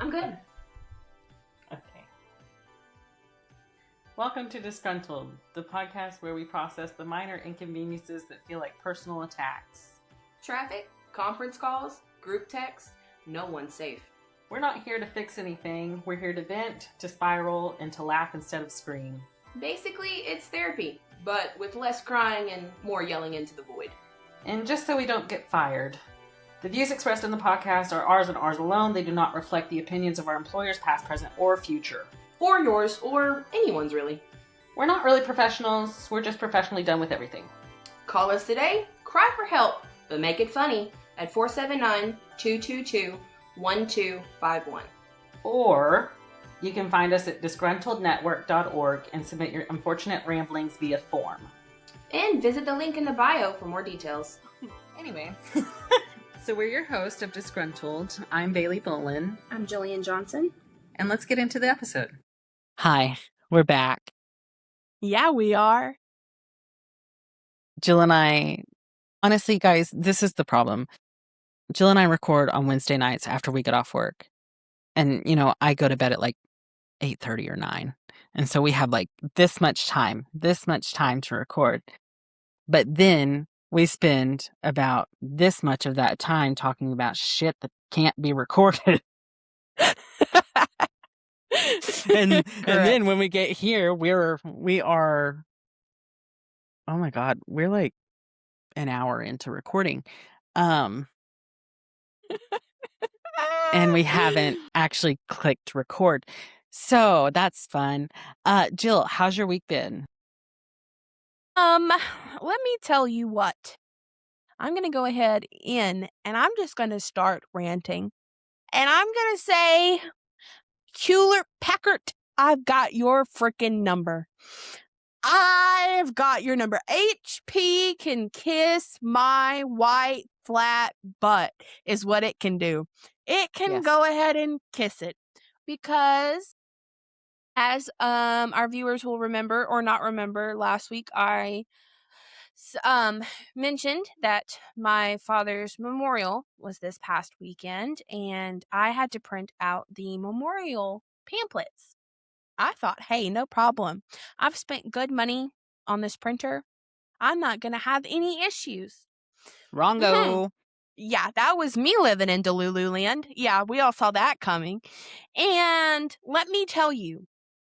I'm good. Okay. Welcome to Disgruntled, the podcast where we process the minor inconveniences that feel like personal attacks. Traffic, conference calls, group texts, no one's safe. We're not here to fix anything. We're here to vent, to spiral, and to laugh instead of scream. Basically, it's therapy, but with less crying and more yelling into the void. And just so we don't get fired, the views expressed in the podcast are ours and ours alone. They do not reflect the opinions of our employers, past, present, or future. Or yours, or anyone's really. We're not really professionals. We're just professionally done with everything. Call us today, cry for help, but make it funny at 479-222-1251. Or you can find us at disgruntlednetwork.org and submit your unfortunate ramblings via form. And visit the link in the bio for more details. Anyway, so we're your host of Disgruntled. I'm Bailey Bolin. I'm Gillian Johnson. And let's get into the episode. Hi, we're back. Yeah, we are. Jill and I, honestly, guys, this is the problem. Jill and I record on Wednesday nights after we get off work. And, I go to bed at like 8:30 or 9. And so we have like this much time to record. But then we spend about this much of that time talking about shit that can't be recorded. and then when we get here, we are, oh my God, we're like an hour into recording. And we haven't actually clicked record. So that's fun. Jill, how's your week been? Let me tell you what. I'm going to go ahead and I'm just going to start ranting. And I'm going to say, Hewlett Packard, I've got your freaking number. I've got your number. HP can kiss my white flat butt is what it can do. It can go ahead and kiss it because as our viewers will remember or not remember, last week I mentioned that my father's memorial was this past weekend and I had to print out the memorial pamphlets. I thought, hey, no problem. I've spent good money on this printer. I'm not going to have any issues. Wrongo. Yeah, that was me living in Delulu land. Yeah, we all saw that coming. And let me tell you,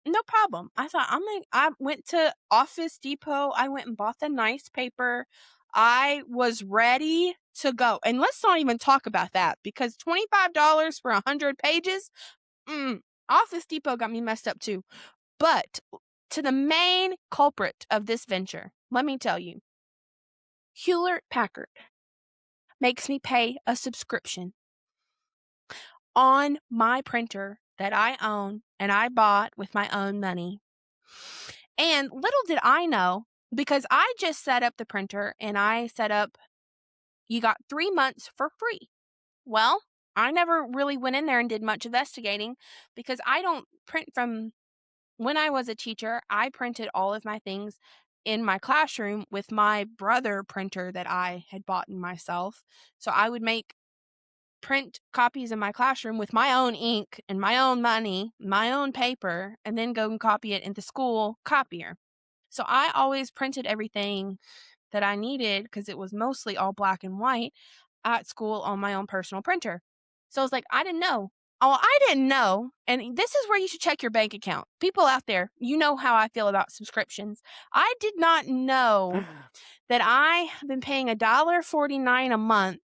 no problem. I thought, I went to Office Depot. I went and bought the nice paper. I was ready to go. And let's not even talk about that because $25 for 100 pages, Office Depot got me messed up too. But to the main culprit of this venture, let me tell you, Hewlett Packard makes me pay a subscription on my printer that I own and I bought with my own money. And little did I know, because I just set up the printer and I set up, you got 3 months for free. Well, I never really went in there and did much investigating because I don't print from when I was a teacher. I printed all of my things in my classroom with my brother printer that I had bought myself. So I would make print copies in my classroom with my own ink and my own money, my own paper, and then go and copy it in the school copier. So I always printed everything that I needed because it was mostly all black and white at school on my own personal printer. So I was like, I didn't know. Oh, I didn't know. And this is where you should check your bank account. People out there, you know how I feel about subscriptions. I did not know that I have been paying $1.49 a month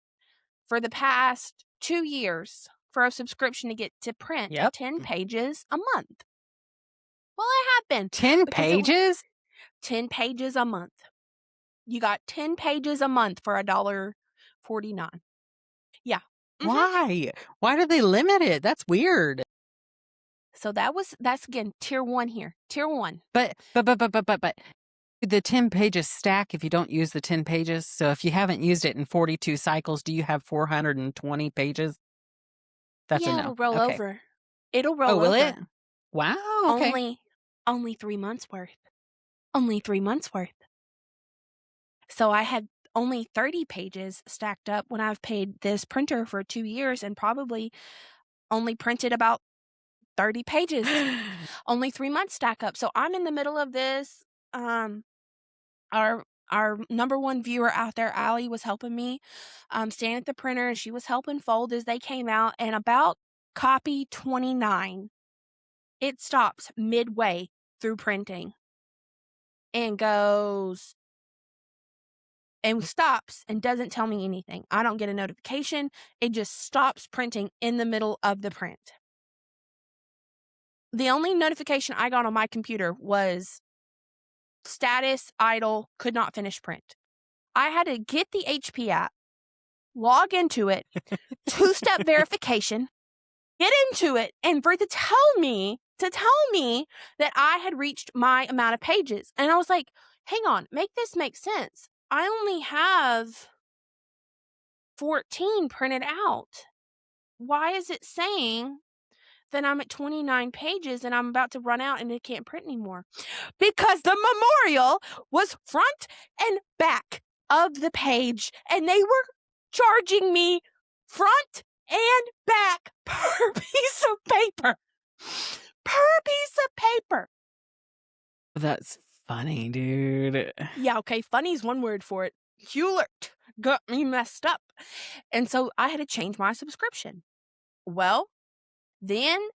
for the past 2 years for a subscription to get to print 10 pages a month. Well, I have been. 10 pages? 10 pages a month. You got 10 pages a month for $1.49. Yeah. Why? Why do they limit it? That's weird. So that's again tier 1 here. Tier 1. But the 10 pages stack if you don't use the 10 pages. So if you haven't used it in 42 cycles, do you have 420 pages? That's a no. It'll roll over. It'll roll over. Will it? Wow. Okay. Only 3 months worth. Only 3 months worth. So I had only 30 pages stacked up when I've paid this printer for 2 years and probably only printed about 30 pages. Only 3 months stack up. So I'm in the middle of this. Our number one viewer out there, Allie, was helping me stand at the printer, and she was helping fold as they came out. And about copy 29, it stops midway through printing and goes and stops and doesn't tell me anything. I don't get a notification. It just stops printing in the middle of the print. The only notification I got on my computer was status idle, could not finish print. I had to get the HP app, log into it, two-step verification, get into it, and for it to tell me that I had reached my amount of pages. And I was like, hang on, make this make sense. I only have 14 printed out. Why is it saying that I'm at 29 pages and I'm about to run out and it can't print anymore? Because the memorial was front and back of the page, and they were charging me front and back per piece of paper. Per piece of paper. That's funny, dude. Yeah, okay, funny's one word for it. Hewlett got me messed up. And so I had to change my subscription. Well, then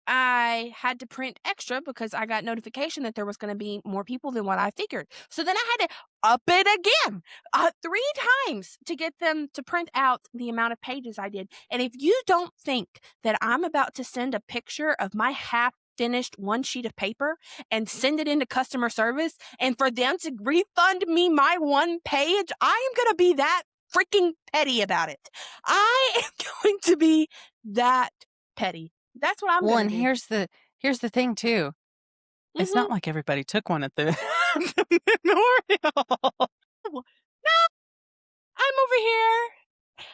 I had to print extra because I got notification that there was going to be more people than what I figured. So then I had to up it again 3 times to get them to print out the amount of pages I did. And if you don't think that I'm about to send a picture of my half-finished one sheet of paper and send it into customer service and for them to refund me my one page, I am going to be that freaking petty about it. I am going to be that petty. That's what I'm Well, going and to do. here's the thing too. It's not like everybody took one at the, the memorial. No, I'm over here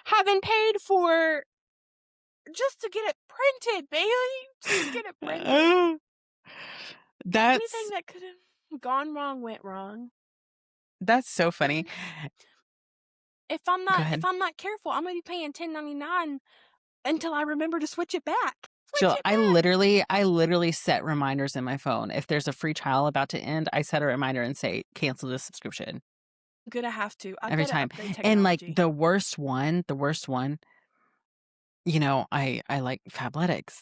having paid for just to get it printed, Bailey. Just get it printed. Anything that could have gone wrong went wrong. That's so funny. If I'm not careful, I'm gonna be paying $10.99 until I remember to switch it back. Jill, I literally set reminders in my phone. If there's a free trial about to end, I set a reminder and say, cancel the subscription. I'm gonna have to. Every time. And like the worst one, you know, I like Fabletics.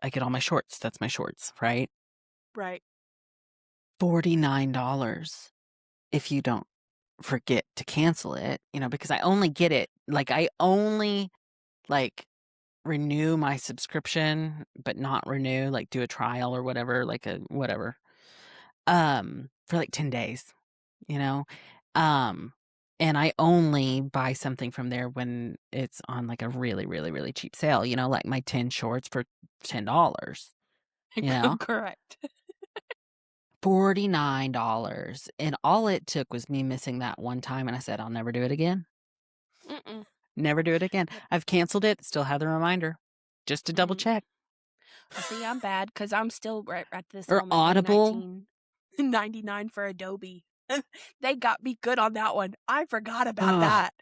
I get all my shorts. That's my shorts, right? Right. $49 if you don't forget to cancel it, you know, because I only get it, I only renew my subscription, but not renew, do a trial or whatever, for 10 days, you know? And I only buy something from there when it's on a really, really, really cheap sale, you know, like my 10 shorts for $10, you know? Correct. $49. And all it took was me missing that one time. And I said, I'll never do it again. Never do it again. I've canceled it. Still have the reminder just to double check. Well, see, I'm bad because I'm still right at this Or moment. Audible. $19.99 for Adobe. They got me good on that one. I forgot about that.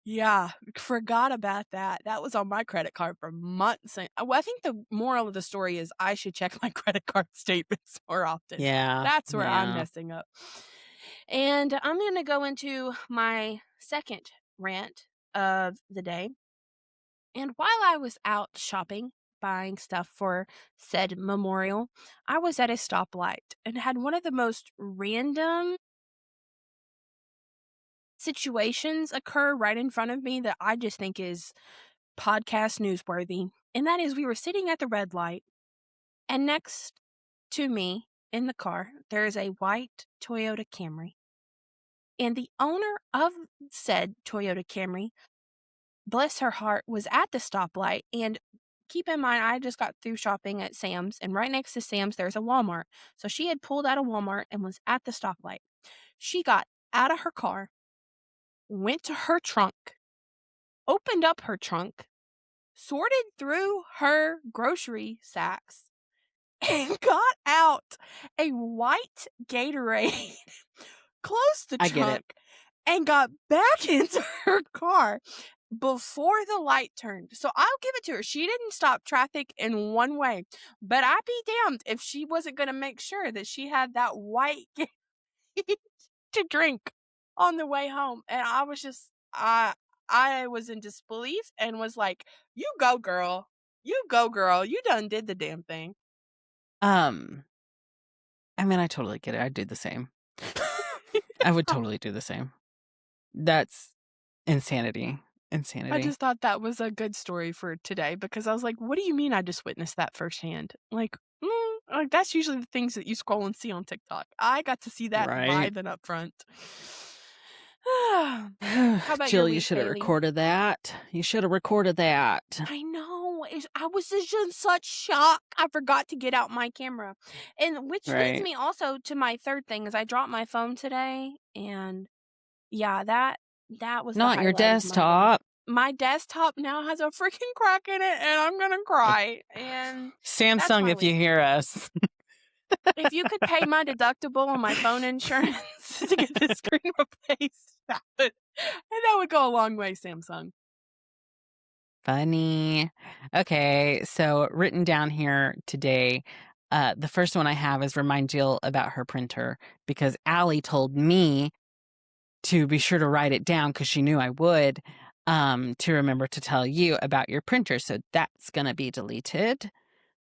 Yeah, forgot about that. That was on my credit card for months. Well, I think the moral of the story is I should check my credit card statements more often. Yeah. That's where I'm messing up. And I'm going to go into my second rant of the day. And while I was out shopping, buying stuff for said memorial, I was at a stoplight and had one of the most random situations occur right in front of me that I just think is podcast newsworthy. And that is, we were sitting at the red light, and next to me in the car, there is a white Toyota Camry. And the owner of said Toyota Camry, bless her heart, was at the stoplight. And keep in mind, I just got through shopping at Sam's, and right next to Sam's, there's a Walmart. So she had pulled out of Walmart and was at the stoplight. She got out of her car, went to her trunk, opened up her trunk, sorted through her grocery sacks, and got out a white Gatorade closed the I get trunk, it. and got back into her car before the light turned. So I'll give it to her. She didn't stop traffic in one way. But I'd be damned if she wasn't going to make sure that she had that white to drink on the way home. And I was just, I was in disbelief and was like, you go, girl. You go, girl. You done did the damn thing. I mean, I totally get it. I'd do the same. I would totally do the same. That's insanity. I just thought that was a good story for today because I was like, what do you mean I just witnessed that firsthand? Like, that's usually the things that you scroll and see on TikTok. I got to see that Right. live and up front. How about Jill, your you week, should have Bailey? recorded that. You should have recorded that. I know. I was just in such shock. I forgot to get out my camera. And which leads Right. me also to my third thing is I dropped my phone today. And yeah, that was the Not your highlight of my week. desktop. My desktop now has a freaking crack in it, and I'm gonna cry. And Samsung, if you hear us. if you could pay my deductible on my phone insurance to get this screen replaced, that would go a long way, Samsung. Funny. Okay, so written down here today, the first one I have is remind Jill about her printer because Allie told me to be sure to write it down because she knew I would, to remember to tell you about your printer. So that's going to be deleted.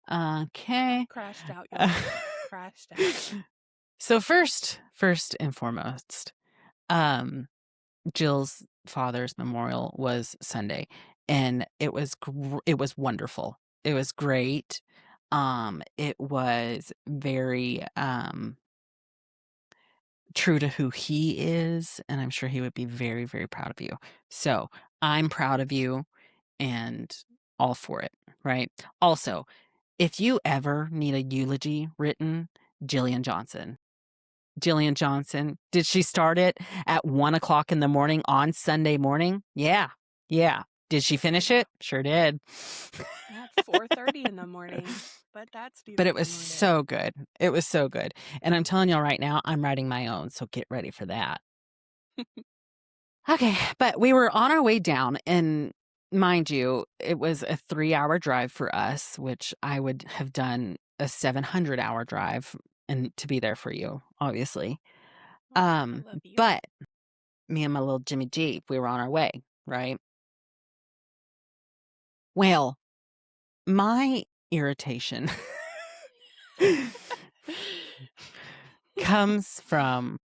Okay. Crashed out, y'all. Crashed out. So first and foremost, Jill's father's memorial was Sunday, and it was wonderful. It was great. It was very true to who he is, and I'm sure he would be very, very proud of you. So I'm proud of you and all for it, right? Also, if you ever need a eulogy written, Gillian Johnson. Gillian Johnson. Did she start it at 1:00 in the morning on Sunday morning? Yeah. Did she finish it? Sure did. At 4:30 in the morning. But that's But it was so good. It was so good. And I'm telling y'all right now, I'm writing my own, so get ready for that. Okay, but we were on our way down, and mind you, it was a 3-hour drive for us, which I would have done a 700-hour drive and to be there for you, obviously. I love you. But me and my little Jimmy Jeep, we were on our way, right? Well, my irritation comes from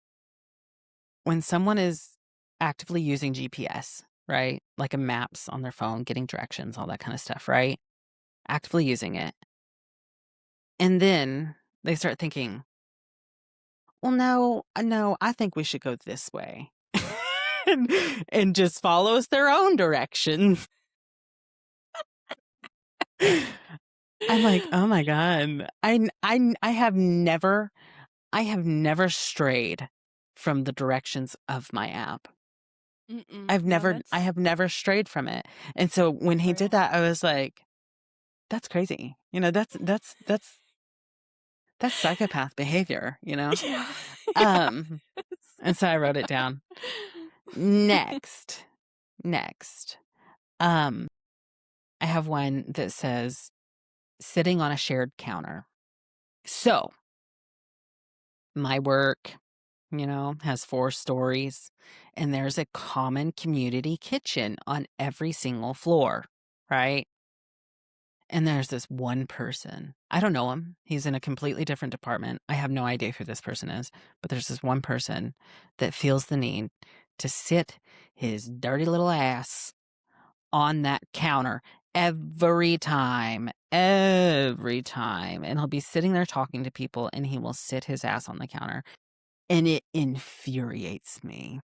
when someone is actively using GPS, right? Like a maps on their phone, getting directions, all that kind of stuff, right? Actively using it. And then they start thinking, well, no, I think we should go this way. and just follows their own directions. I'm like, oh my God. I have never strayed from the directions of my app. I have never strayed from it. And so when he did that, I was like, that's crazy. You know, that's psychopath behavior, you know? Yeah. And so I wrote it down. Next. I have one that says sitting on a shared counter. So my work, has 4 stories, and there's a common community kitchen on every single floor, right? And there's this one person. I don't know him. He's in a completely different department. I have no idea who this person is, but there's this one person that feels the need to sit his dirty little ass on that counter every time. And he'll be sitting there talking to people, and he will sit his ass on the counter. And it infuriates me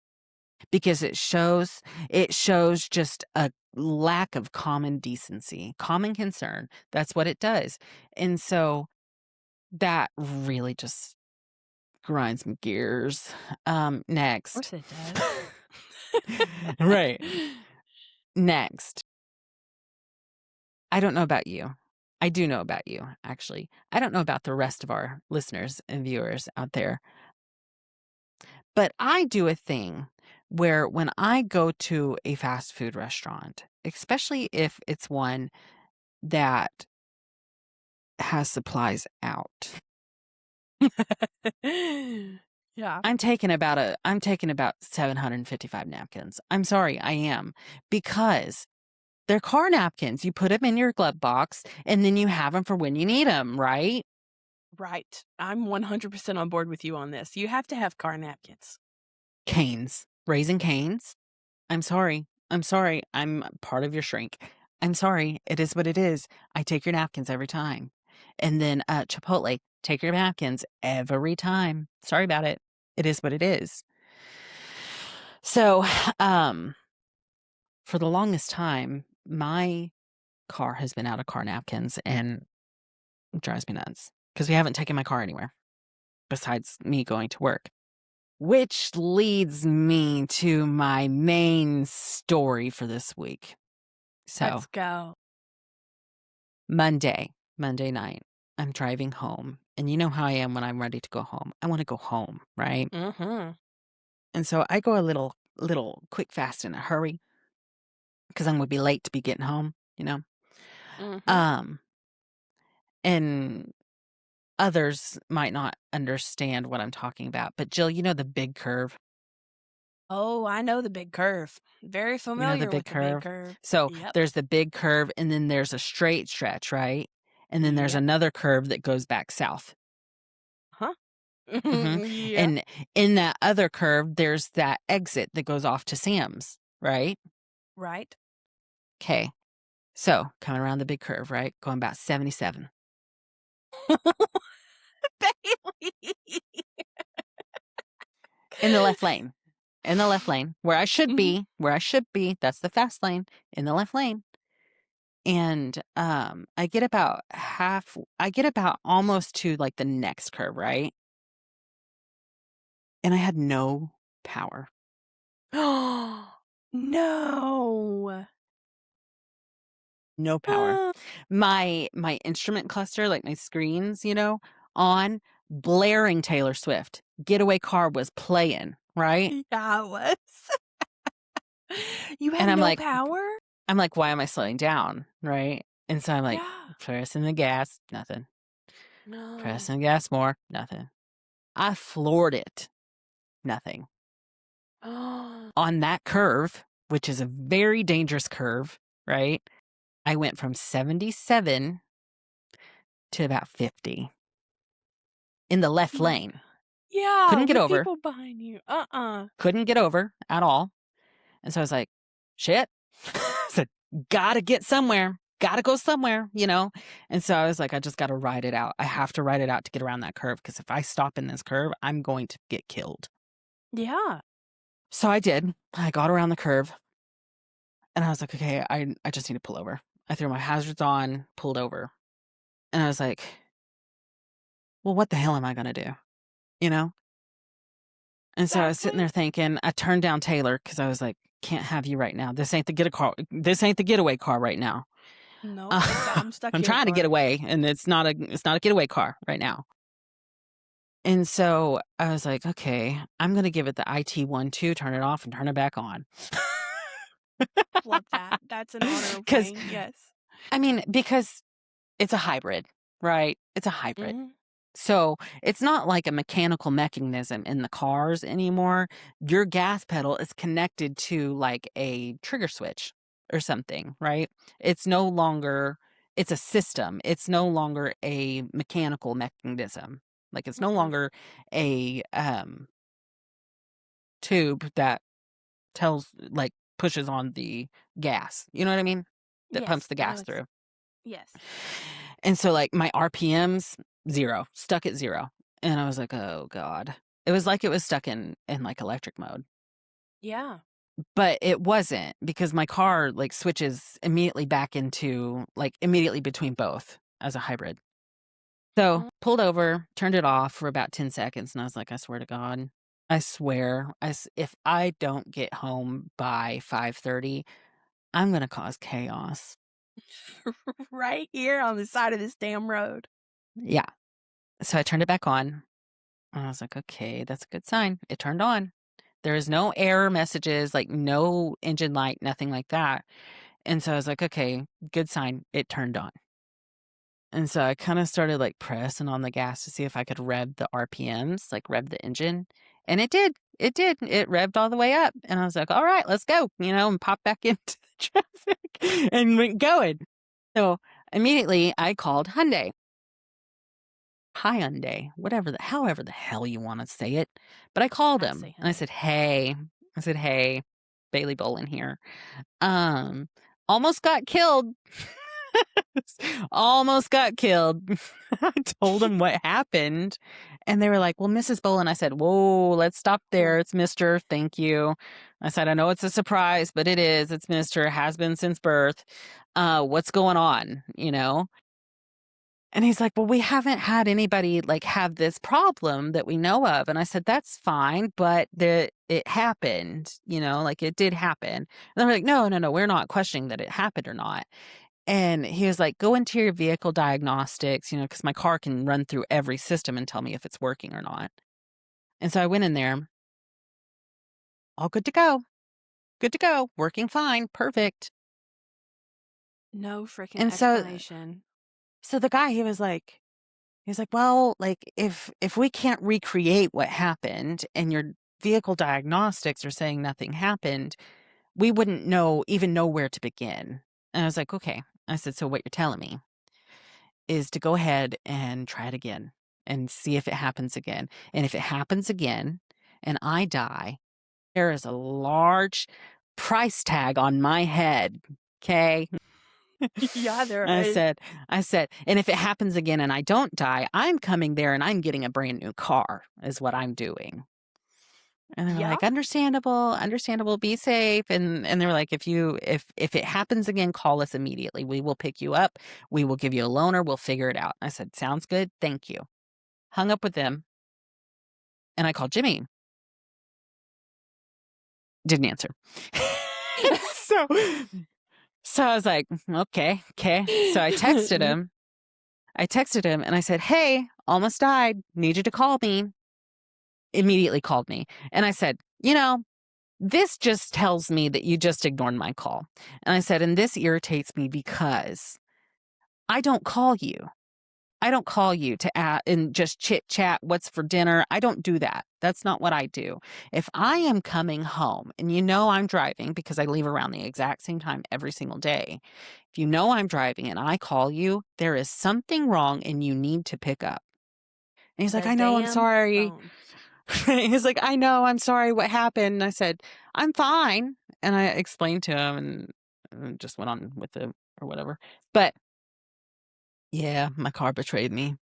because it shows just a lack of common decency, common concern. That's what it does. And so that really just grinds my gears. Next. Of course it does. Right. Next. I don't know about you. I do know about you, actually. I don't know about the rest of our listeners and viewers out there. But I do a thing where when I go to a fast food restaurant, especially if it's one that has supplies out, Yeah. I'm taking about 755 napkins. I'm sorry, I am. Because they're car napkins. You put them in your glove box and then you have them for when you need them, right? Right. I'm 100% on board with you on this. You have to have car napkins. Canes. Raising Canes. I'm sorry. I'm sorry. I'm part of your shrink. I'm sorry. It is what it is. I take your napkins every time. And then Chipotle, take your napkins every time. Sorry about it. It is what it is. So, for the longest time, my car has been out of car napkins and it drives me nuts because we haven't taken my car anywhere besides me going to work. Which leads me to my main story for this week. So, Let's go. Monday night, I'm driving home. And you know how I am when I'm ready to go home. I want to go home, right? Mm-hmm. And so I go a little quick, fast, in a hurry because I'm going to be late to be getting home, you know? Mm-hmm. Um, and others might not understand what I'm talking about. But Jill, you know the big curve? Oh, I know the big curve. Very You know the familiar big with the big curve? curve. So Yep. there's the big curve and then there's a straight stretch, right? And then there's Yep. another curve that goes back south. Huh? Hmm. Yeah. And in that other curve, there's that exit that goes off to Sam's, right? Right. Okay. So coming around the big curve, right? Going about 77 Bailey. in the left lane. In the left lane, where I should Mhm. be, that's the fast lane, in the left lane. And I get about almost to like the next curve, right? And I had no power. No. No power. Uh, My instrument cluster, like my screens, on blaring Taylor Swift. Getaway Car was playing, right? yeah, it was. You And had I'm no like, power? why am I slowing down, right? And so I'm like, Yeah. pressing the gas, nothing. No. Pressing the gas more, nothing. I floored it, nothing. On that curve, which is a very dangerous curve, right? I went from 77 to about 50 in the left Yeah. lane. Yeah, Couldn't get with over. people behind you. Couldn't get over at all. And so I was like, shit. So gotta get somewhere. Gotta go somewhere, And so I was like, I just gotta ride it out. I have to ride it out to get around that curve because if I stop in this curve, I'm going to get killed. Yeah. So I did. I got around the curve and I was like, okay, I just need to pull over. I threw my hazards on, pulled over. And I was like, well, what the hell am I gonna do? You know? And so I was sitting Exactly. there thinking, I turned down Taylor because I was like, can't have you right now. This ain't the getaway car right now. Nope, it's the I'm stuck I'm here trying to get car. away and it's not a getaway car right now. And so I was like, okay, I'm going to give it the IT 1-2, turn it off and turn it back on. Love that. That's an honorable Cuz thing. Yes. because it's a hybrid, right? It's a hybrid. Mhm. So it's not like a mechanical mechanism in the cars anymore. Your gas pedal is connected to like a trigger switch or something, right? It's no longer, it's a system. It's no longer a mechanical mechanism. Like it's no Mm-mm. longer a tube that like pushes on the gas. You know what I mean? That pumps Yes, the I know gas it's through. yes. And so like my RPMs, 0, stuck at 0. And I was like, oh God. It was like it was stuck in like electric mode. Yeah. But it wasn't because my car like switches immediately back into like immediately between both as a hybrid. So Mm. pulled over, turned it off for about 10 seconds. And I was like, I swear to God, I swear, if I don't get home by 5:30, I'm going to cause chaos. Right here on the side of this damn road. Yeah. So I turned it back on. And I was like, okay, that's a good sign. It turned on. There is no error messages, like no engine light, nothing like that. And so I was like, okay, good sign. It turned on. And so I kind of started like pressing on the gas to see if I could rev the RPMs, like rev the engine. And it did. It did. It revved all the way up. And I was like, all right, let's go, and pop back into the traffic and went going. So immediately I called Hyundai. Hyundai, however the hell you want to say it. But I called I him say and I said, hey, Bailey Bolin here. Almost got killed. Almost got killed. I told them what happened. And they were like, well, Mrs. Bolin. I said, whoa, let's stop there. It's Mr. Thank you. I said, I know it's a surprise, but it is. It's Mr. Has been since birth. What's going on? And he's like, well, we haven't had anybody like have this problem that we know of. And I said, that's fine, but it happened, like it did happen. And they're like, no, we're not questioning that it happened or not. And he was like, go into your vehicle diagnostics, because my car can run through every system and tell me if it's working or not. And so I went in there, all good to go, working fine, perfect. No freaking And explanation. so the guy, he's like, well, like if we can't recreate what happened and your vehicle diagnostics are saying nothing happened, we wouldn't even know where to begin. And I was like, okay. I said, so what you're telling me is to go ahead and try it again and see if it happens again. And if it happens again and I die, there is a large price tag on my head. Okay. Yeah, there I is. said, and if it happens again and I don't die, I'm coming there and I'm getting a brand new car is what I'm doing. And they were Yeah. like, understandable, be safe. And they were like, if it happens again, call us immediately. We will pick you up. We will give you a loaner. We'll figure it out. I said, sounds good. Thank you. Hung up with them. And I called Jimmy. Didn't answer. So I was like, okay. So I texted him. And I said, hey, almost died. Need you to call me. Immediately called me. And I said, this just tells me that you just ignored my call. And I said, and this irritates me because I don't call you. I don't call you to and just chit chat, what's for dinner. I don't do that. That's not what I do. If I am coming home and I'm driving because I leave around the exact same time every single day. If I'm driving and I call you, there is something wrong and you need to pick up. And he's like, I know, I'm sorry. He's like, I know, I'm sorry. What happened? And I said, I'm fine. And I explained to him and just went on with it or whatever. But yeah, my car betrayed me.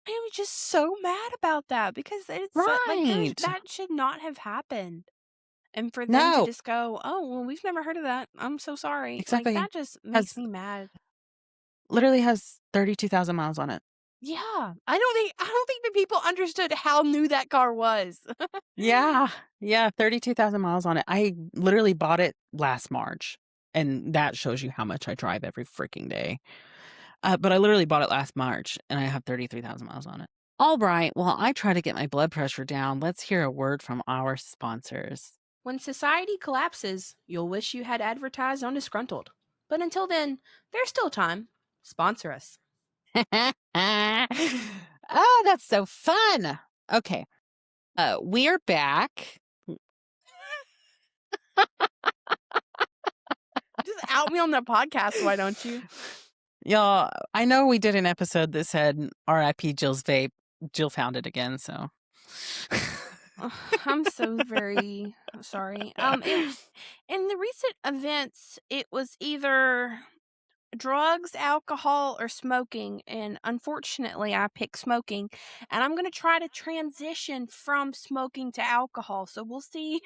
I am just so mad about that because it's Right. that should not have happened. And for them to No. just go, oh, well, we've never heard of that. I'm so sorry. Exactly. Like, that just makes me mad. Literally has 32,000 miles on it. Yeah. I don't think the people understood how new that car was. Yeah. 32,000 miles on it. I literally bought it last March. And that shows you how much I drive every freaking day. But I literally bought it last March and I have 33,000 miles on it. All right. Well, I try to get my blood pressure down. Let's hear a word from our sponsors. When society collapses, you'll wish you had advertised on Disgruntled. But until then, there's still time. Sponsor us. Oh, that's so fun. Okay. We are back. Just out me on the podcast, why don't you? Y'all, I know we did an episode that said RIP Jill's vape. Jill found it again, so. I'm so very sorry. In the recent events, it was either drugs, alcohol, or smoking, and unfortunately, I picked smoking. And I'm gonna try to transition from smoking to alcohol. So we'll see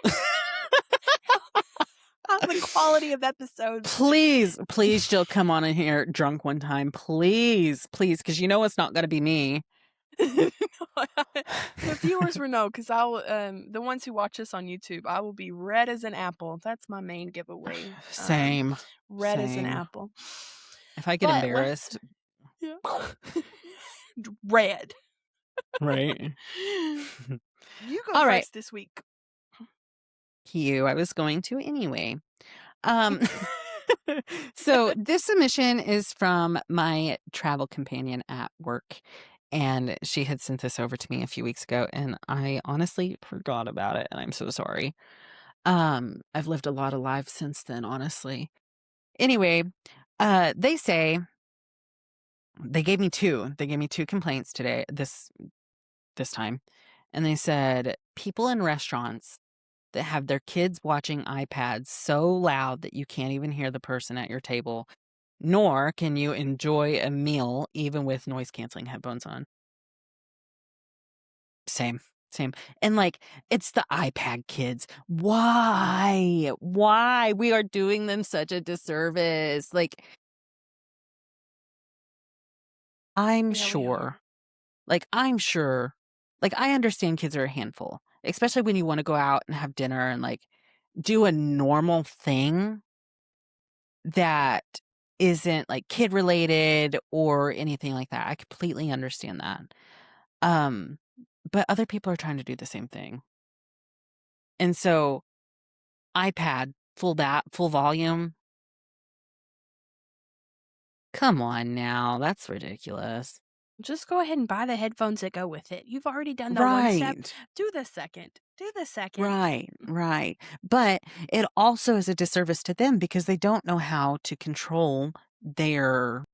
how the quality of episodes. Please, Jill, come on in here drunk one time. Please, because it's not going to be me. The viewers will know because I'll the ones who watch us on YouTube, I will be red as an apple. That's my main giveaway. Same. Red as an apple. If I get embarrassed. Yeah. Red. Right. You go All right. first this week. I was going to anyway. Um, so this submission is from my travel companion at work, and she had sent this over to me a few weeks ago, and I honestly forgot about it, and I'm so sorry. I've lived a lot of lives since then, honestly. Anyway, they say they gave me two. They gave me two complaints today, this time, and they said people in restaurants that have their kids watching iPads so loud that you can't even hear the person at your table, nor can you enjoy a meal even with noise canceling headphones on. Same, same. And like, it's the iPad kids. Why? Why? We are doing them such a disservice. Like, I'm Yeah, we sure, are. I'm sure, I understand kids are a handful, especially when you want to go out and have dinner and like do a normal thing that isn't like kid related or anything like that. I completely understand that. Um, but other people are trying to do the same thing. And so iPad, full volume. Come on now, that's ridiculous. Just go ahead and buy the headphones that go with it. You've already done the one step. Right. Do the second. Do the second. Right. But it also is a disservice to them because they don't know how to control their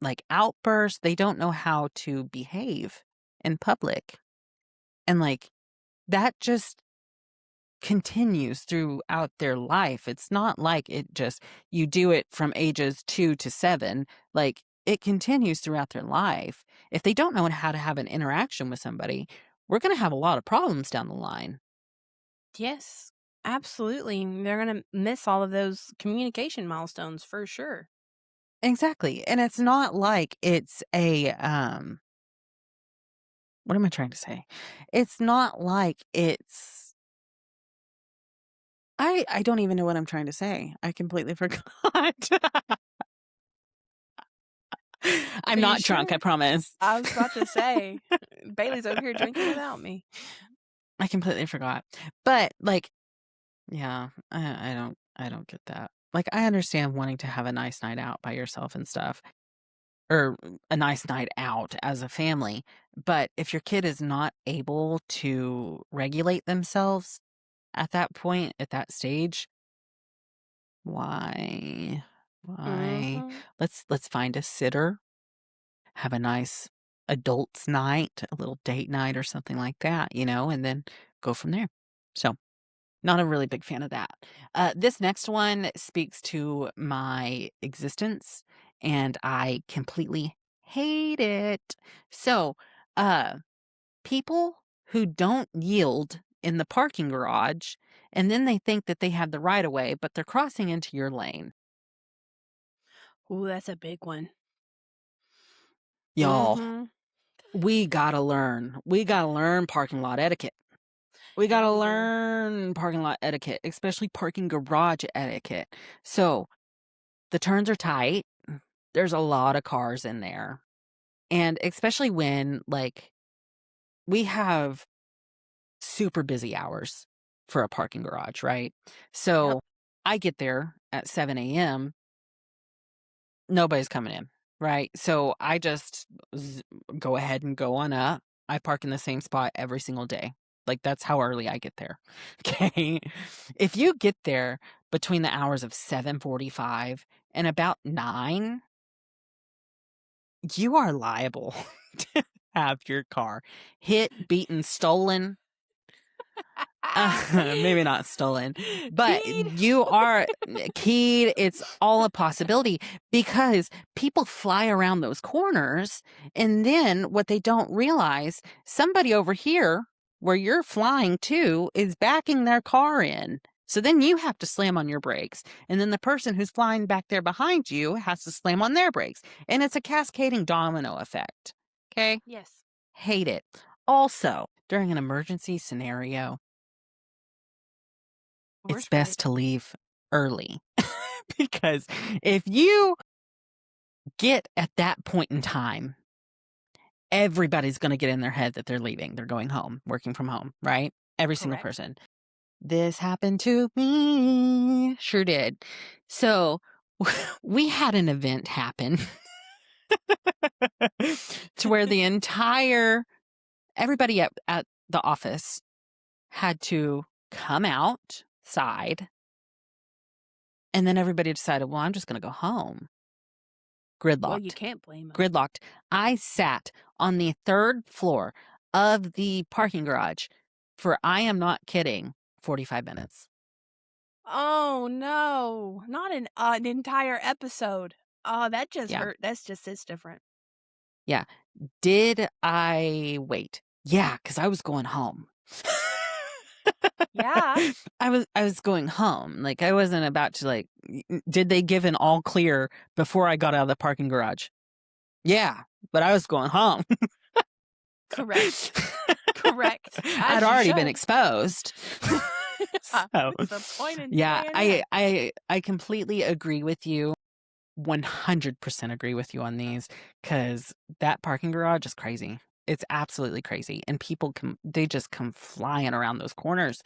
like outbursts. They don't know how to behave in public. And like that just continues throughout their life. It's not like it just you do it from ages 2 to 7. Like it continues throughout their life. If they don't know how to have an interaction with somebody, we're going to have a lot of problems down the line. Yes, absolutely. They're going to miss all of those communication milestones for sure. Exactly. And it's not like it's a what am I trying to say? It's not like it's I don't even know what I'm trying to say. I completely forgot. Are I'm you not drunk, I sure? promise. I was about to say, Bailey's over here drinking without me. I completely forgot. But like, yeah, I don't get that. Like I understand wanting to have a nice night out by yourself and stuff, or a nice night out as a family, but if your kid is not able to regulate themselves at that point, at that stage, why? Why? Mm-hmm. Let's find a sitter, have a nice adults night, a little date night or something like that, and then go from there. So, not a really big fan of that. This next one speaks to my existence, and I completely hate it. So, uh, people who don't yield in the parking garage, and then they think that they have the right of way, but they're crossing into your lane. Ooh, that's a big one. Y'all, Mm-hmm. we gotta learn. We gotta learn parking lot etiquette. We Yeah, gotta we do. learn parking lot etiquette, especially parking garage etiquette. So the turns are tight. There's a lot of cars in there. And especially when, like, we have super busy hours for a parking garage, right? Yep. So I get there at 7 a.m., nobody's coming in, right? So I just go ahead and go on up. I park in the same spot every single day. Like, that's how early I get there. Okay. If you get there between the hours of 7:45 and about 9, you are liable to have your car hit, beaten, stolen. Maybe not stolen, but Keyed. you are keyed. It's all a possibility because people fly around those corners. And then what they don't realize, somebody over here where you're flying to is backing their car in. So then you have to slam on your brakes. And then the person who's flying back there behind you has to slam on their brakes. And it's a cascading domino effect. Okay. Yes. Hate it. Also, during an emergency scenario, it's Worst best part. to leave early because if you get at that point in time everybody's going to get in their head that they're leaving. They're going home, working from home, right? Every single Correct. person. This happened to me. Sure did. So we had an event happen to where everybody at the office had to come outside, and then everybody decided, well, I'm just going to go home. Gridlocked. Well, you can't blame them. Gridlocked. I sat on the 3rd floor of the parking garage for, I am not kidding, 45 minutes. Oh no, not an entire episode. Oh, that just Yeah. hurt. It's different. Yeah. Did I wait? Yeah, because I was going home. Yeah. I was going home. Like, I wasn't about to, did they give an all clear before I got out of the parking garage? Yeah, but I was going home. Correct. Correct. I'd already been exposed. So, what's the point in yeah, saying it? I completely agree with you. 100% agree with you on these, because that parking garage is crazy. It's absolutely crazy. And people they just come flying around those corners.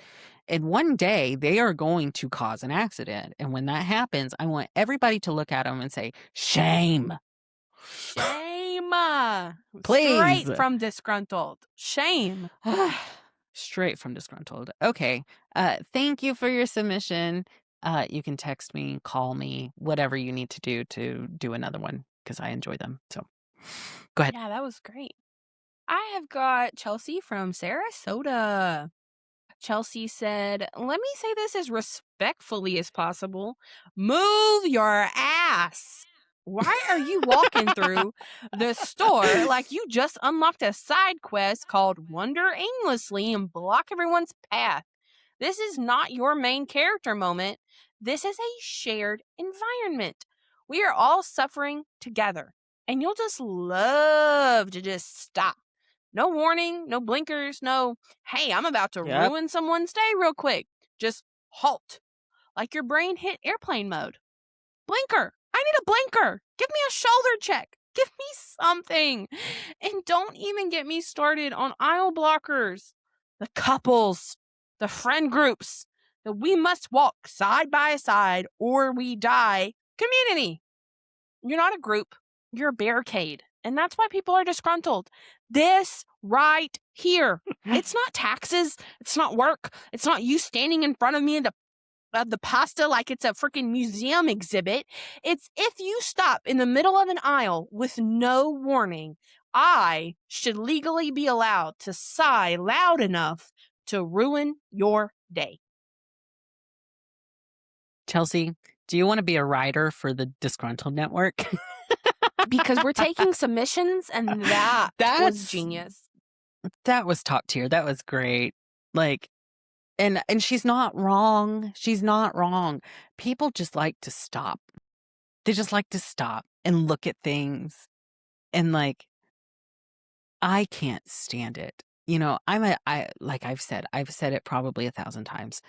And one day they are going to cause an accident. And when that happens, I want everybody to look at them and say, shame. Shame. Please. Straight from disgruntled. Shame. Straight from disgruntled. Okay. Thank you for your submission. You can text me, call me, whatever you need to do another one, because I enjoy them. So go ahead. Yeah, that was great. I have got Chelsea from Sarasota. Chelsea said, let me say this as respectfully as possible. Move your ass. Why are you walking through the store like you just unlocked a side quest called Wander Aimlessly and block everyone's path? This is not your main character moment. This is a shared environment. We are all suffering together, and you'll just love to just stop. No warning, no blinkers, no, hey, I'm about to ruin someone's day real quick. Just halt. Like your brain hit airplane mode. Blinker. I need a blinker. Give me a shoulder check. Give me something. And don't even get me started on aisle blockers. The couples, the friend groups, that we must walk side by side or we die community. You're not a group. You're a barricade. And that's why people are disgruntled. This right here. It's not taxes. It's not work. It's not you standing in front of me of the pasta like it's a freaking museum exhibit. It's if you stop in the middle of an aisle with no warning, I should legally be allowed to sigh loud enough to ruin your day. Chelsea, do you want to be a writer for the Disgruntled Network? Because we're taking submissions, and that was genius. That was top tier. That was great. Like, and she's not wrong. She's not wrong. People just like to stop. They just like to stop and look at things. And like, I can't stand it. You know, like I've said it probably 1,000 times.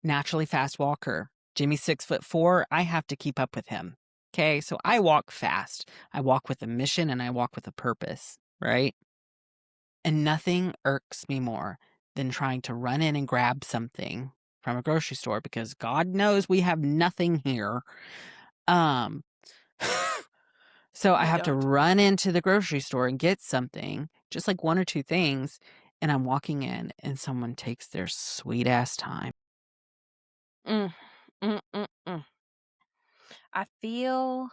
Naturally fast walker. Jimmy's 6'4". I have to keep up with him. Okay. So I walk fast. I walk with a mission and I walk with a purpose. Right. And nothing irks me more than trying to run in and grab something from a grocery store, because God knows we have nothing here. So I have to run into the grocery store and get something, just like 1 or 2 things, and I'm walking in and someone takes their sweet ass time. I feel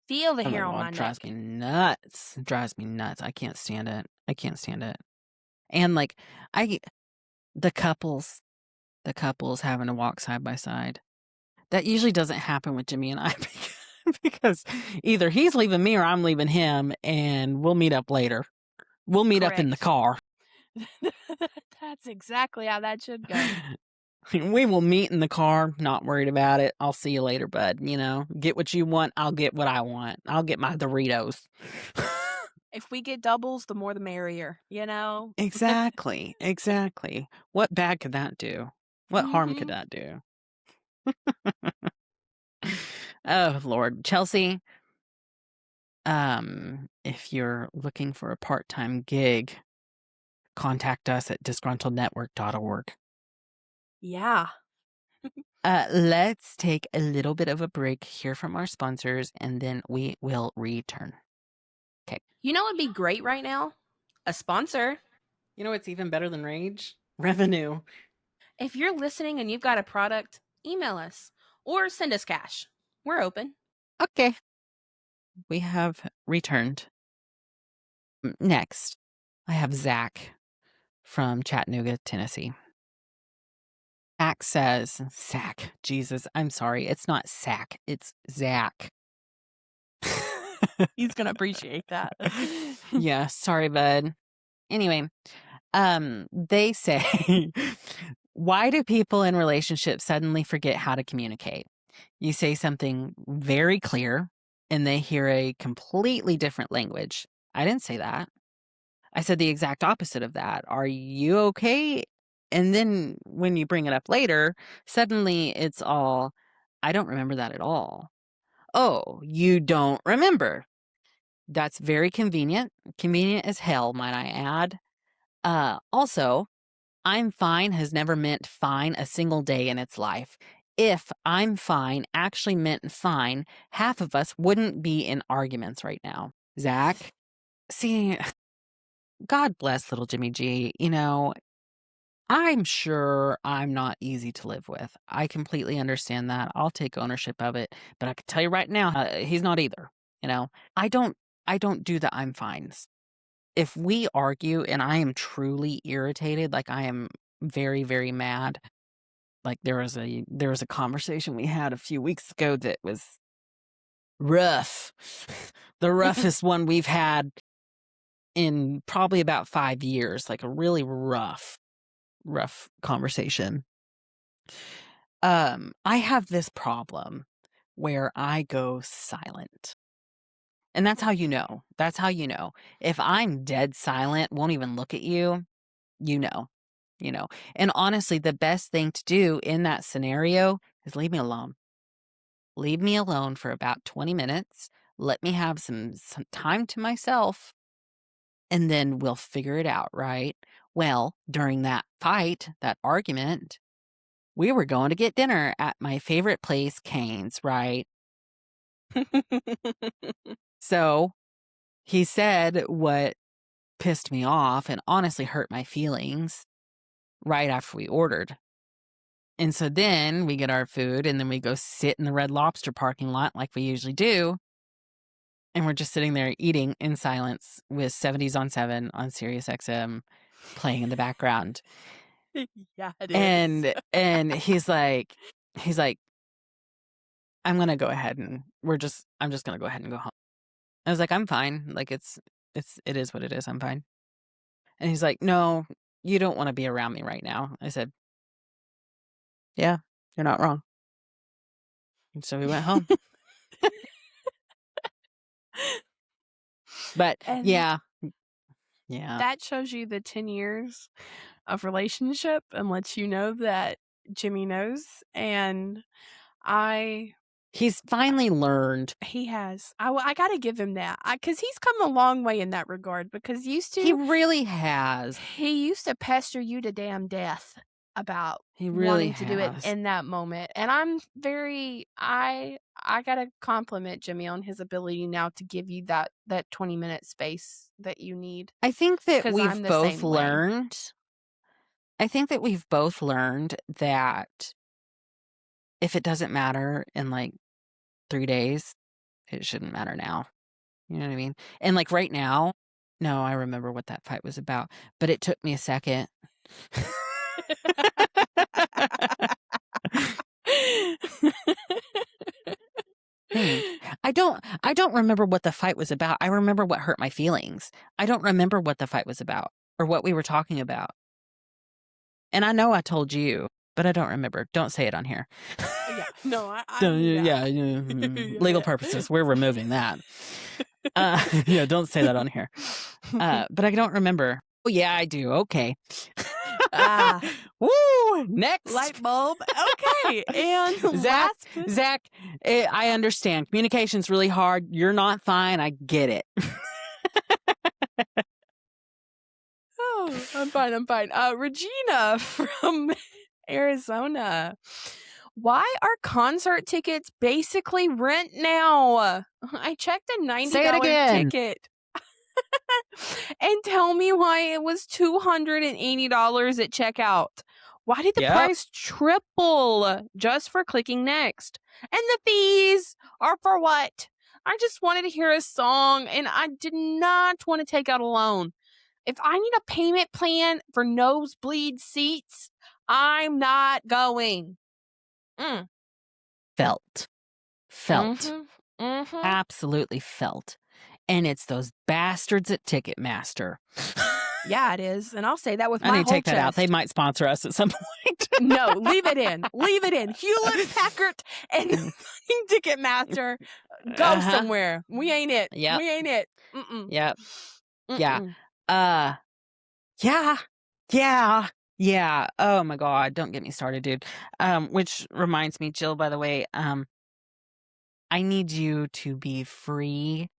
the hair on my neck. Drives me nuts. Drives me nuts. I can't stand it. I can't stand it. And like, the couples having to walk side by side. That usually doesn't happen with Jimmy and I, because either he's leaving me or I'm leaving him, and we'll meet up later. We'll meet up in the car. That's exactly how that should go. We will meet in the car, not worried about it. I'll see you later, bud. You know, get what you want. I'll get what I want. I'll get my Doritos. If we get doubles, the more the merrier, you know? Exactly. Exactly. What bad could that do? What harm could that do? Oh, Lord. Chelsea, If you're looking for a part-time gig, contact us at disgruntlednetwork.org. Yeah. Let's take a little bit of a break, hear from our sponsors, and then we will return. Okay. You know what'd be great right now? A sponsor. You know what's even better than rage? Revenue. If you're listening and you've got a product, email us or send us cash. We're open. Okay. We have returned. Next, I have Zach from Chattanooga, Tennessee. Zach, Jesus, I'm sorry. It's not Sack, it's Zach. He's going to appreciate that. Yeah, sorry, bud. Anyway, they say, why do people in relationships suddenly forget how to communicate? You say something very clear and they hear a completely different language. I didn't say that. I said the exact opposite of that. Are you okay? And then when you bring it up later, suddenly it's all, I don't remember that at all. Oh, you don't remember. That's very convenient. Convenient as hell, might I add. Also, I'm fine has never meant fine a single day in its life. If I'm fine actually meant fine, half of us wouldn't be in arguments right now. Zach, see, God bless little Jimmy G. You know, I'm sure I'm not easy to live with. I completely understand that. I'll take ownership of it. But I can tell you right now, he's not either. You know, I don't do the I'm fines. If we argue and I am truly irritated, like I am very, very mad, like there was a conversation we had a few weeks ago that was rough. The roughest one we've had in probably about 5 years, like a really rough conversation. I have this problem where I go silent. And that's how you know. That's how you know. If I'm dead silent, won't even look at you, you know. You know. And honestly, the best thing to do in that scenario is leave me alone. Leave me alone for about 20 minutes. Let me have some time to myself. And then we'll figure it out, right? Well, during that fight, that argument, we were going to get dinner at my favorite place, Cane's, right? So he said what pissed me off and honestly hurt my feelings right after we ordered. And so then we get our food and then we go sit in the Red Lobster parking lot like we usually do. And we're just sitting there eating in silence with 70s on 7 on Sirius XM playing in the background. Yeah, it is. And he's like, I'm going to go ahead and I'm just going to go ahead and go home. I was like, I'm fine. Like it is what it is. I'm fine. And he's like, no, you don't want to be around me right now. I said, yeah, you're not wrong. And so we went home. But And yeah. that shows you the 10 years of relationship and lets you know that Jimmy knows. And he's finally learned. He has. I got to give him that. Because he's come a long way in that regard. Because he really has. He used to pester you to damn death about wanting to do it in that moment. And I'm I got to compliment Jimmy on his ability now to give you that 20-minute space that you need. I think that we've both learned. I think that we've both learned that if it doesn't matter in like 3 days, it shouldn't matter now. You know what I mean? And like right now, no, I remember what that fight was about, but it took me a second. I don't remember what the fight was about. I remember what hurt my feelings. I don't remember what the fight was about or what we were talking about. And I know I told you, but I don't remember. Don't say it on here. Yeah, no, I legal purposes, we're removing that. Yeah, don't say that on here. But I don't remember. Oh yeah, I do. Okay. Ah, Woo! Next. light bulb. Okay. And Zach, last. Zach, I understand. Communication's really hard. You're not fine. I get it. Oh, I'm fine. I'm fine. Regina from Arizona. Why are concert tickets basically rent now? I checked a $90 Say it again. ticket. And tell me why it was $280 at checkout. Why did the Yep. price triple just for clicking next? And the fees are for what? I just wanted to hear a song and I did not want to take out a loan. If I need a payment plan for nosebleed seats, I'm not going. Felt. Mm-hmm. Absolutely felt. And it's those bastards at Ticketmaster. Yeah, it is. And I'll say that with my I whole need to take that out. chest. They might sponsor us at some point. No, leave it in. Leave it in. Hewlett Packard and Ticketmaster. Go somewhere. We ain't it. Yep. We ain't it. Mm-mm. Yep. Mm-mm. Yeah. Yeah. Oh my God. Don't get me started, dude. Which reminds me, Jill, by the way, I need you to be free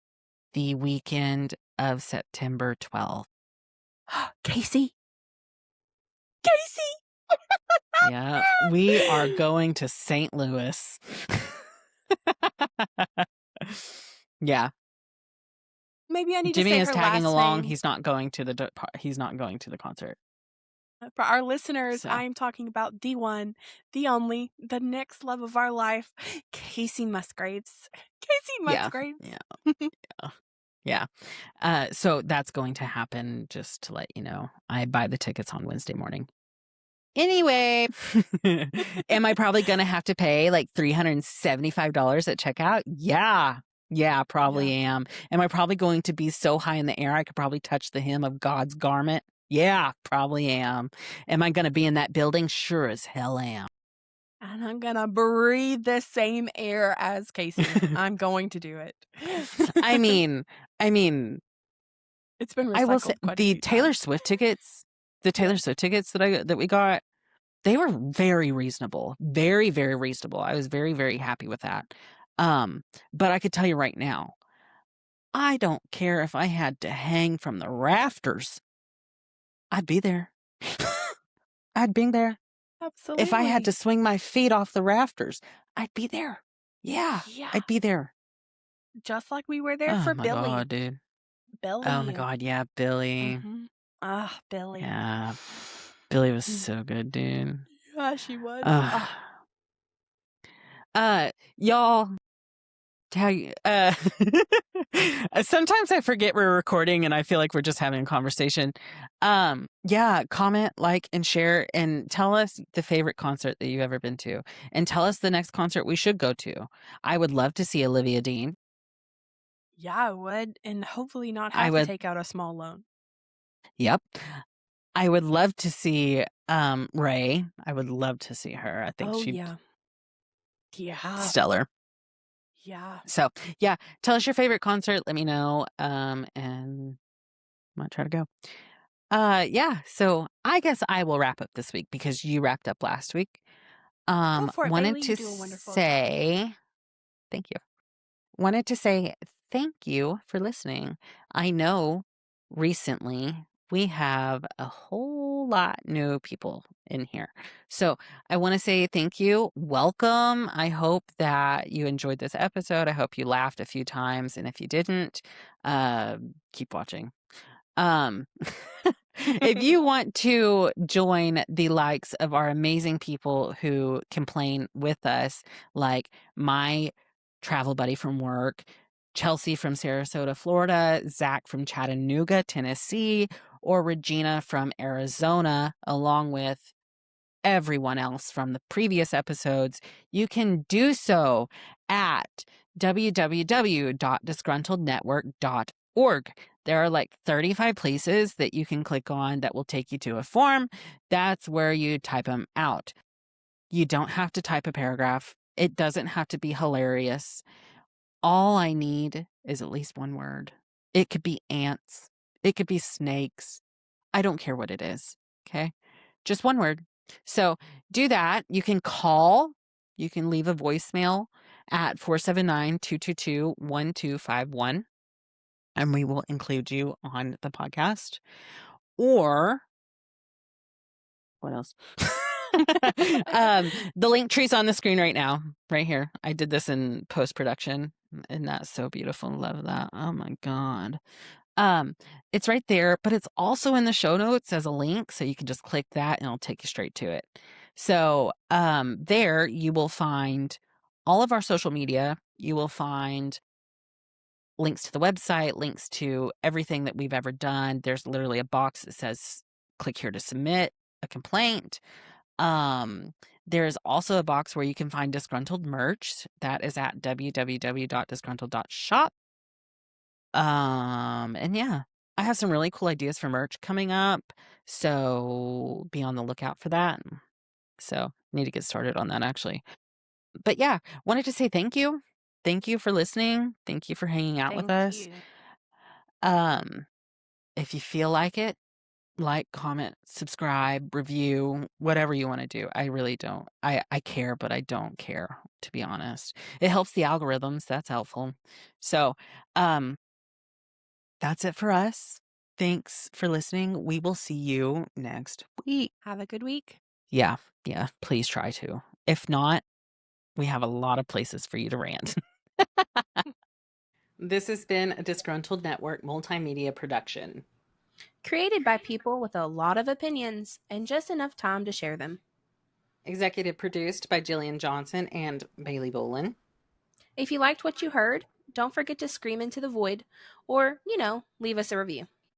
the weekend of September 12th. Casey. Yeah. We are going to St. Louis. Yeah. Maybe I need Jimmy to say is her tagging last along. name. He's not going to the concert. For our listeners, So. I'm talking about the one, the only, the next love of our life, Casey Musgraves. Casey Musgraves. Yeah. So that's going to happen, just to let you know. I buy the tickets on Wednesday morning. Anyway, am I probably going to have to pay like $375 at checkout? Yeah, probably am. Am I probably going to be so high in the air I could probably touch the hem of God's garment? Yeah, probably am. Am I going to be in that building? Sure as hell am. And I'm going to breathe the same air as Casey. I'm going to do it. I mean, it's been recycled. I will say quite a the few Taylor times. Swift tickets, that we got, they were very reasonable. Very, very reasonable. I was very, very happy with that. But I could tell you right now, I don't care if I had to hang from the rafters. I'd be there. I'd be there. Absolutely. If I had to swing my feet off the rafters, I'd be there. Yeah. I'd be there. Just like we were there for Billy. Oh my God, dude. Billy. Oh my God, yeah, Billy. Billy. Yeah. Billy was so good, dude. Yeah, she was. Y'all, tell you, sometimes I forget we're recording and I feel like we're just having a conversation. Yeah, comment, like, and share, and tell us the favorite concert that you've ever been to, and tell us the next concert we should go to. I would love to see Olivia Dean. Yeah, I would, and hopefully not have to take out a small loan. Yep. I would love to see Ray. I would love to see her. I think she'd stellar. Yeah. So yeah, tell us your favorite concert. Let me know. And I might try to go. Yeah. So I guess I will wrap up this week because you wrapped up last week. Go for it, wanted Bailey. to You do a wonderful say thank you. Wanted to say thank you for listening. I know recently we have a whole lot new people in here. So I want to say thank you. Welcome. I hope that you enjoyed this episode. I hope you laughed a few times. And if you didn't, keep watching. If you want to join the likes of our amazing people who complain with us, like my travel buddy from work, Chelsea from Sarasota, Florida, Zach from Chattanooga, Tennessee, or Regina from Arizona, along with everyone else from the previous episodes, you can do so at www.disgruntlednetwork.org. There are like 35 places that you can click on that will take you to a form. That's where you type them out. You don't have to type a paragraph. It doesn't have to be hilarious. All I need is at least one word. It could be ants. It could be snakes. I don't care what it is. Okay? Just one word. So do that. You can call, you can leave a voicemail at 479-222-1251, and we will include you on the podcast. Or what else? The link tree's on the screen right now, right here. I did this in post-production, and that's so beautiful. Love that. Oh my God. It's right there, but it's also in the show notes as a link, so you can just click that and it'll take you straight to it. So, there you will find all of our social media. You will find links to the website, links to everything that we've ever done. There's literally a box that says click here to submit a complaint. There's also a box where you can find disgruntled merch. That is at www.disgruntled.shop. And yeah, I have some really cool ideas for merch coming up, so be on the lookout for that. So need to get started on that actually. But yeah, wanted to say thank you. Thank you for listening. Thank you for hanging out with Thank us. you. If you feel like it, like, comment, subscribe, review, whatever you want to do. I really don't. I care, but I don't care, to be honest. It helps the algorithms. That's helpful. So, that's it for us. Thanks for listening. We will see you next week. Have a good week. Yeah, please try to. If not, we have a lot of places for you to rant. This has been a Disgruntled Network multimedia production. Created by people with a lot of opinions and just enough time to share them. Executive produced by Gillian Johnson and Bailey Bolin. If you liked what you heard, don't forget to scream into the void or, leave us a review.